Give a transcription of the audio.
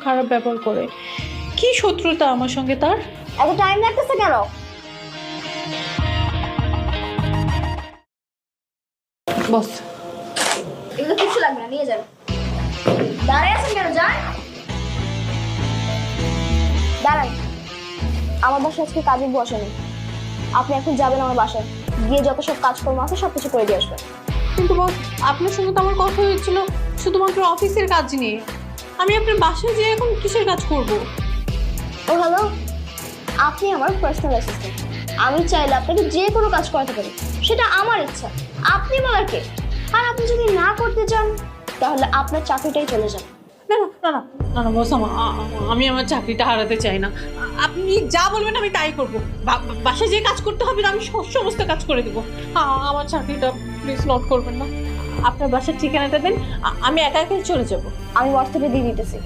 খারাপ ব্যবহার করে। কি শত্রুতা আমার সঙ্গে তার? এত টাইম লাগতেছে কেন? বস, এগুলো কিছু লাগবে না, নিয়ে যান। দাঁড়ায় আছেন কেন? যান, দাঁড়ান। আমার বাসায় আজকে কাজে বসেনি, আপনি এখন যাবেন আমার বাসায়, গিয়ে যত সব কাজকর্ম আছে সবকিছু করে দিয়ে আসবেন। কিন্তু বস, আপনার সঙ্গে তো আমার কথা হয়েছিল শুধুমাত্র অফিসের কাজ নিয়ে। আমি আপনার বাসায় যেয়ে এখন কিসের কাজ করব? ও হ্যালো, আপনি আমার পার্সোনাল অ্যাসিস্ট্যান্ট। আমি চাইলে আপনাকে যে কোনো কাজ করাতে পারি, সেটা আমার ইচ্ছা। আপনি বলার কে? আর আপনি যদি না করতে চান তাহলে আপনার চাকরিটাই চলে যাবে। না না না না না না বস, আমি আমার চাকরিটা হারাতে চাই না। আপনি যা বলবেন আমি তাই করবো। বাসায় যে কাজ করতে হবে না, আমি সমস্ত কাজ করে দেবো। আমার চাকরিটা প্লিজ নট করবেন না। আপনার বাসার ঠিকানাটা দেন, আমি একা একাই চলে যাব। আমি হোয়াটসঅ্যাপে দিয়ে দিতেছি।